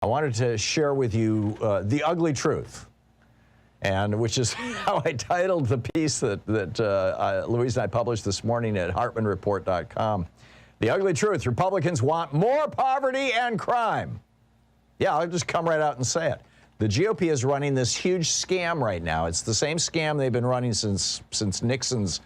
I wanted to share with you the ugly truth, and which is how I titled the piece that Louise and I published this morning at HartmannReport.com. The ugly truth: Republicans want more poverty and crime. Yeah, I'll just come right out and say it. The GOP is running this huge scam right now. It's the same scam they've been running since Nixon's,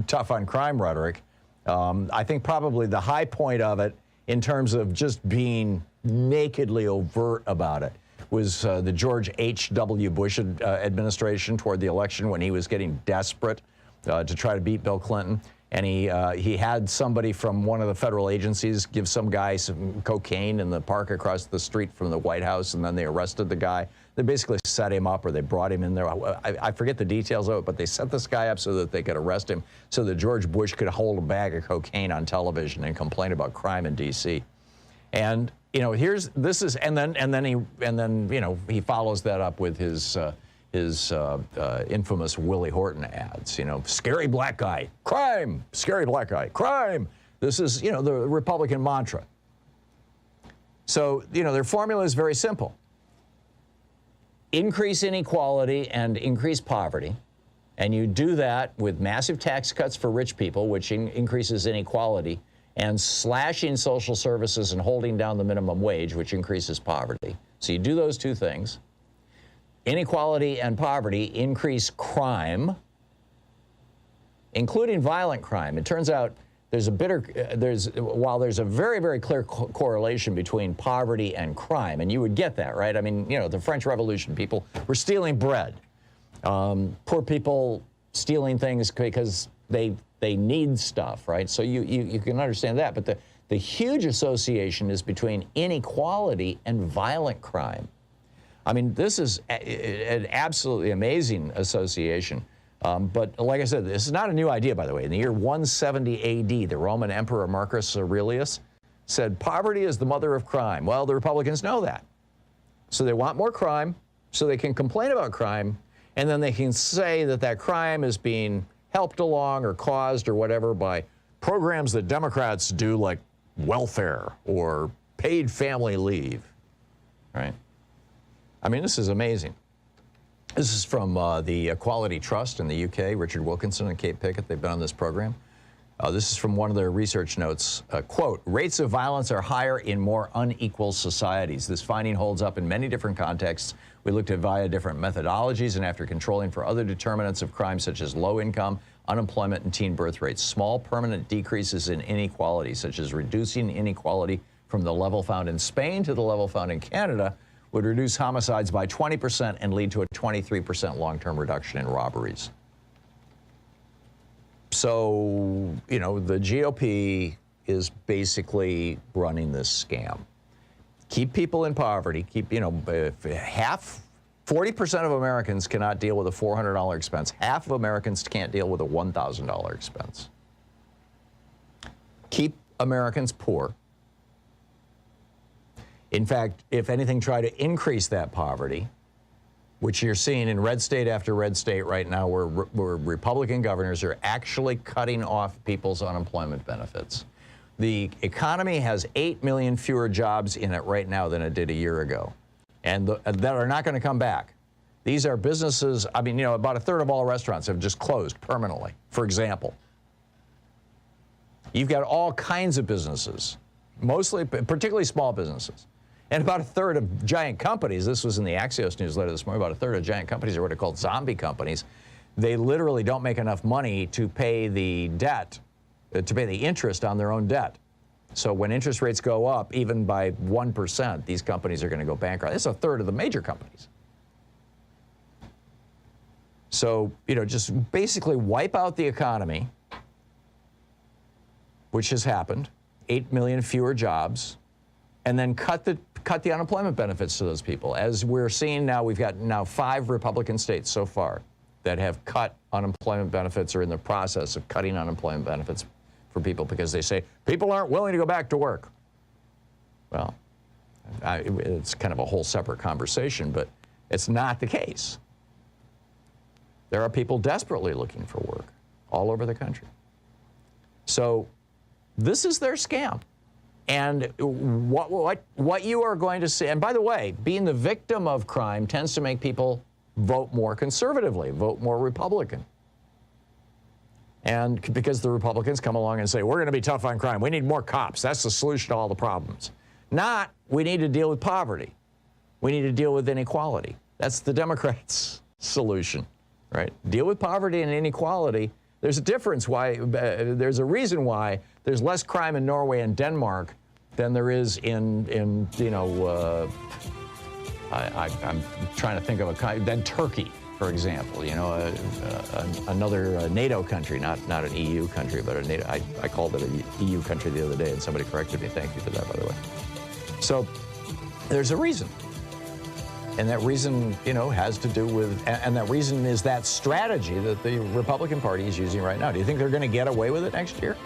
tough on crime rhetoric. I think probably the high point of it, in terms of just being nakedly overt about it, was the George H.W. Bush administration toward the election, when he was getting desperate to try to beat Bill Clinton. And he had somebody from one of the federal agencies give some guy some cocaine in the park across the street from the White House, and then they arrested the guy. They basically set him up, or they brought him in there. I forget the details of it, but they set this guy up so that they could arrest him, so that George Bush could hold a bag of cocaine on television and complain about crime in D.C. And he follows that up with his infamous Willie Horton ads. Scary black guy, crime. Scary black guy, crime. This is the Republican mantra. So their formula is very simple: increase inequality and increase poverty, and you do that with massive tax cuts for rich people, which increases inequality, and slashing social services and holding down the minimum wage, which increases poverty. So you do those two things. Inequality and poverty increase crime, including violent crime. It turns out while there's a very, very clear correlation between poverty and crime, and you would get that, right? I mean, the French Revolution, people were stealing bread. Poor people stealing things because they need stuff, right? So you can understand that. But the huge association is between inequality and violent crime. I mean, this is an absolutely amazing association. But like I said, this is not a new idea, by the way. In the year 170 A.D., the Roman Emperor Marcus Aurelius said, "Poverty is the mother of crime." Well, the Republicans know that. So they want more crime, so they can complain about crime, and then they can say that crime is being helped along or caused or whatever by programs that Democrats do, like welfare or paid family leave, right? I mean, this is amazing. This is from the Equality Trust in the UK, Richard Wilkinson and Kate Pickett. They've been on this program. This is from one of their research notes. Quote, "Rates of violence are higher in more unequal societies. This finding holds up in many different contexts. We looked at via different methodologies, and after controlling for other determinants of crime, such as low income, unemployment, and teen birth rates, small permanent decreases in inequality, such as reducing inequality from the level found in Spain to the level found in Canada, would reduce homicides by 20% and lead to a 23% long-term reduction in robberies." So, the GOP is basically running this scam. Keep people in poverty, 40% of Americans cannot deal with a $400 expense. Half of Americans can't deal with a $1,000 expense. Keep Americans poor. In fact, if anything, try to increase that poverty, which you're seeing in red state after red state right now, where Republican governors are actually cutting off people's unemployment benefits. The economy has 8 million fewer jobs in it right now than it did a year ago, and that are not going to come back. These are businesses, about a third of all restaurants have just closed permanently, for example. You've got all kinds of businesses, particularly small businesses. And about a third of giant companies, this was in the Axios newsletter this morning, about a third of giant companies are what are called zombie companies. They literally don't make enough money to pay the debt, to pay the interest on their own debt. So when interest rates go up, even by 1%, these companies are going to go bankrupt. It's a third of the major companies. So, just basically wipe out the economy, which has happened, 8 million fewer jobs, and then cut the unemployment benefits to those people. As we're seeing now, we've got 5 Republican states so far that have cut unemployment benefits, or in the process of cutting unemployment benefits for people, because they say people aren't willing to go back to work. Well, it's kind of a whole separate conversation, but it's not the case. There are people desperately looking for work all over the country. So this is their scam. And what you are going to see, and by the way, being the victim of crime tends to make people vote more conservatively, vote more Republican. And because the Republicans come along and say, we're going to be tough on crime. We need more cops. That's the solution to all the problems. Not, we need to deal with poverty. We need to deal with inequality. That's the Democrats' solution, right? Deal with poverty and inequality. There's a difference why, there's a reason why there's less crime in Norway and Denmark than there is in you know, I'm trying to think of a kind, than Turkey, for example, you know, another NATO country, not an EU country, but a NATO. I called it an EU country the other day, and somebody corrected me. Thank you for that, by the way. So there's a reason. And that reason, you know, has to do with, and that reason is that strategy that the Republican Party is using right now. Do you think they're going to get away with it next year?